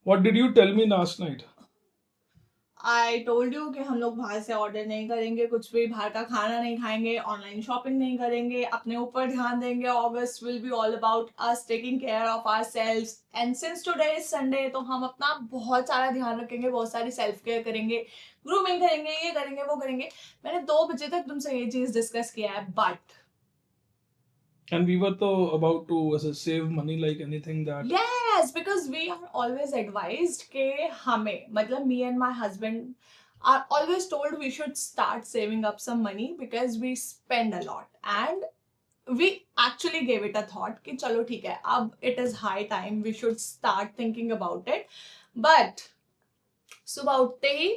What did you tell me last night? I told you कि हम लोग बाहर से ऑर्डर नहीं करेंगे, कुछ भी बाहर का खाना नहीं खाएंगे, ऑनलाइन शॉपिंग नहीं करेंगे, अपने ऊपर ध्यान देंगे. August will be all about us taking care of ourselves. And since today is Sunday, तो हम अपना बहुत सारा ध्यान रखेंगे, बहुत सारी सेल्फ केयर करेंगे, ग्रूमिंग करेंगे, ये करेंगे, वो करेंगे. मैंने 2 बजे तक तुमसे ये चीज डिस्कस किया है, but And we were though about to save money like anything that. yes, because we are always advised कि हमें, मतलब me and my husband are always told we should start saving up some money because we spend a lot. And we actually gave it a thought कि चलो ठीक है, अब it is high time we should start thinking about it. But सुबह उठते ही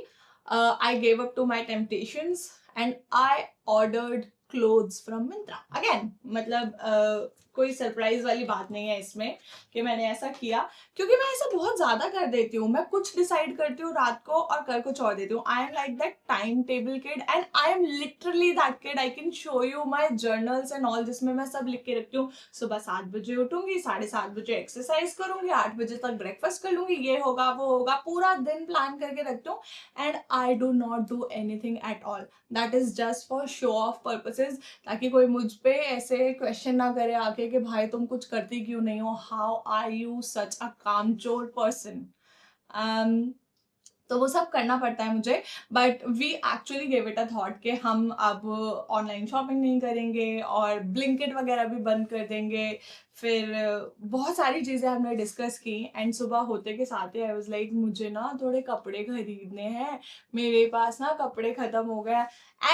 I gave up to my temptations and I ordered clothes from Myntra. Again, मतलब कोई surprise वाली बात नहीं है इसमें कि मैंने ऐसा किया, क्योंकि मैं ऐसा बहुत ज्यादा कर देती हूँ. मैं कुछ डिसाइड करती हूँ रात को और कर कुछ और देती हूँ. I am like that time table kid and I am literally that kid. I can show you my journals and all, जिसमें मैं सब लिख के रखती हूँ. सुबह 7 बजे उठूंगी, 7:30 बजे एक्सरसाइज करूंगी, 8 बजे तक ब्रेकफास्ट कर लूंगी, ये होगा वो होगा, पूरा दिन प्लान करके रखती हूँ. And I do not do anything at all. That is just for show off purposes, ताकि कोई मुझ पे ऐसे क्वेश्चन ना करे आके कि भाई तुम कुछ करती क्यों नहीं हो, how are you such a कामचोर पर्सन. तो वो सब करना पड़ता है मुझे. But we actually give it a thought कि हम अब ऑनलाइन शॉपिंग नहीं करेंगे और ब्लिंकिट वगैरह भी बंद कर देंगे. फिर बहुत सारी चीज़ें हमने डिस्कस की. एंड सुबह होते के साथ ही आई वाज लाइक मुझे ना थोड़े कपड़े खरीदने हैं, मेरे पास ना कपड़े खत्म हो गए.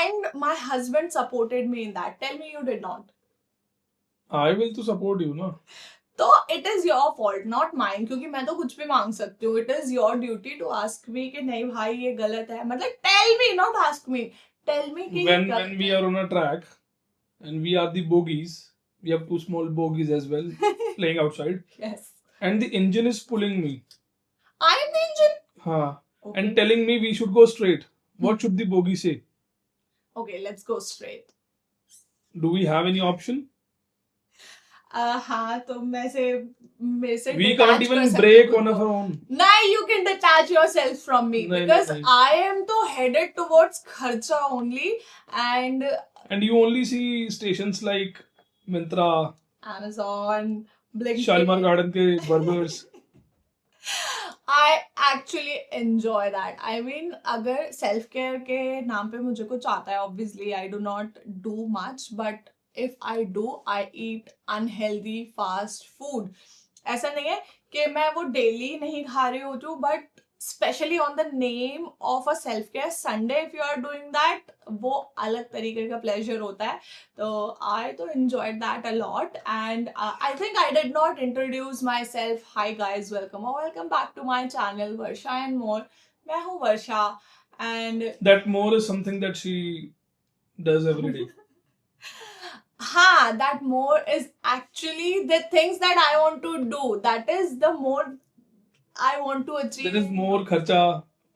And my husband supported me in that. Tell me you did not. I will to support you, no? तो it is your fault not mind, क्योंकि मैं तो कुछ भी मांग सकती हूँ. It is your duty to ask me कि नहीं भाई ये गलत है. मतलब tell me, not ask me, tell me कि When we are on a track and we are the bogies, we have two small bogies as well playing outside. Yes. And the engine is pulling me. I am the engine. Okay. And telling me we should go straight. What should the bogie say? Okay, let's go straight. Do we have any option? हाँ, तो मेरे से We can't even brake on our own. नहीं, you can detach yourself from me because I am तो headed towards खर्चा only. And you only see stations like Myntra, Amazon, Blinkit, Shalimar Garden के burgers. I actually enjoy that. I mean, अगर self care के नाम पे मुझे कुछ आता है, obviously I do not do much, but if I do, I eat unhealthy fast food. ऐसा नहीं है कि मैं वो डेली नहीं खा रही होती हूँ, but specially on the name of a self care Sunday if you are doing that, वो अलग तरीके का प्लेजर होता है. तो आई तो enjoyed that a lot. And I think I did not introduce myself. Hi guys, welcome back to my channel Varsha and more. मैं हूँ Varsha. And That more is something that she does every day. हाँ, that more is actually the things that I want to do. That is the more I want to achieve. There is more kharcha,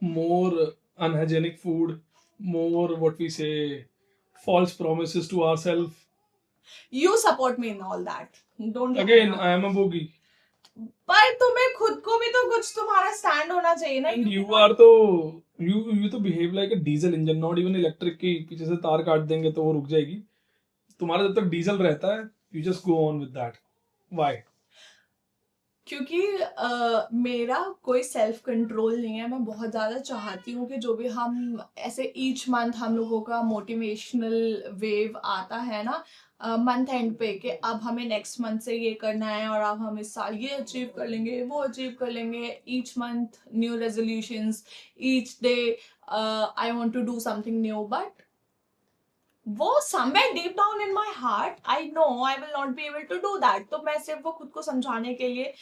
more unhygienic food, more what we say, false promises to ourselves. You support me in all that. Don't Again, I am a bogey. पर तुम्हें खुद को भी तो कुछ तुम्हारा stand होना चाहिए ना. And you are तो you तो behave like a diesel engine, not even electric की पीछे से तार काट देंगे तो वो रुक जाएगी. तुम्हारा जब तक डीजल रहता है, you just go on with that. Why? क्योंकि मेरा कोई सेल्फ कंट्रोल नहीं है. मैं बहुत ज़्यादा चाहती हूँ कि जो भी हम ऐसे ईच मंथ हम लोगों का मोटिवेशनल वेव आता है ना मंथ एंड पे, कि अब हमें नेक्स्ट मंथ से ये करना है और अब हम इस साल ये अचीव कर लेंगे, वो अचीव कर लेंगे. Each month new resolutions, each day I want to do something new. But वो somewhere deep down in my heart I know I will not be able to do that. तो मैं सिर्फ वो खुद को समझाने के लिए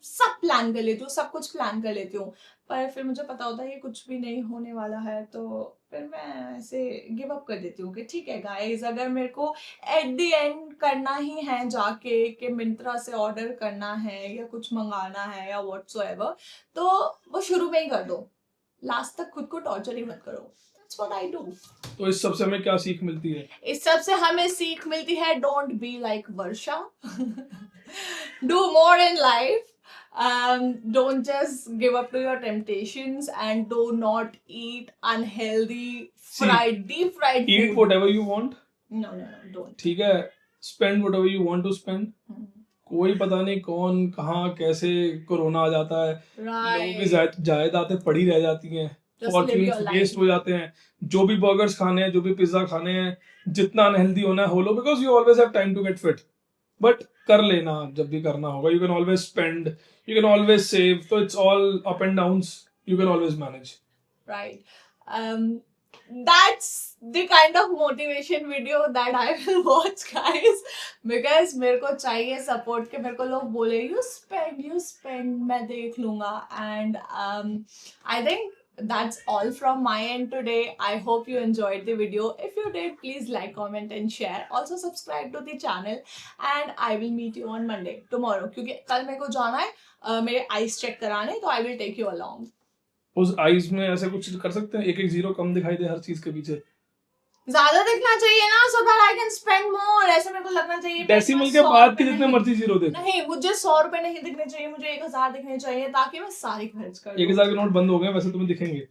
सब प्लान कर लेती हूँ, सब कुछ प्लान कर लेती हूँ. पर फिर मुझे पता होता है कि कुछ भी नहीं होने वाला है, तो फिर मैं ऐसे गिव अप कर देती हूँ कि ठीक है गाइस, अगर मेरे को एट द एंड करना ही है जाके कि मिंत्रा से ऑर्डर करना है या कुछ मंगाना है या व्हाटसोएवर, तो वो शुरू में ही कर दो. लास्ट तक खुद को टॉर्चर ही मत करो. That's what I do. तो इस सब से हमें क्या सीख मिलती है? इस सब से हमें सीख मिलती है, don't be like Varsha. Do more in life. Don't just give up to your temptations and do not eat unhealthy deep fried Eat food. whatever you want. No, don't. ठीक है, spend whatever you want to spend. Hmm. कोई पता नहीं कौन कहाँ कैसे corona आ जाता है, लोगों की Right. जायदादें पड़ी रह जाती हैं, Just live your fortunes life. Waste हो जाते हैं. जो भी बर्गर्स खाने हैं, जो भी पिज्जा खाने हैं, जितना अनहेल्दी होना है हो लो, because you always have time to get fit. But कर लेना जब भी करना होगा. You can always spend, you can always save. तो it's all up and downs, you can always manage. Right. That's the kind of motivation video that I will watch, guys, because मेरे को चाहिए support के मेरे को लोग बोले you spend मैं देख लूँगा. And I think that's all from my end today. I hope you enjoyed the video. If you did, please like, comment and share. Also subscribe to the channel and I will meet you on Monday, tomorrow, क्योंकि कल मेरे को जाना है मेरे eyes check कराने, तो I will take you along. उस आईज में ऐसे कुछ कर सकते हैं, एक एक जीरो कम दिखाई दे हर चीज के पीछे. ज्यादा दिखना चाहिए ना, so that I can spend more. ऐसे मेरे को लगना चाहिए डेसिमल के बाद के जितने मर्जी जीरो दे. नहीं, मुझे 100 रुपए नहीं दिखने चाहिए, मुझे 1000 दिखने चाहिए ताकि मैं सारी खर्च कर दूं. 1000 के नोट बंद हो गए, वैसे तुम्हें दिखेंगे.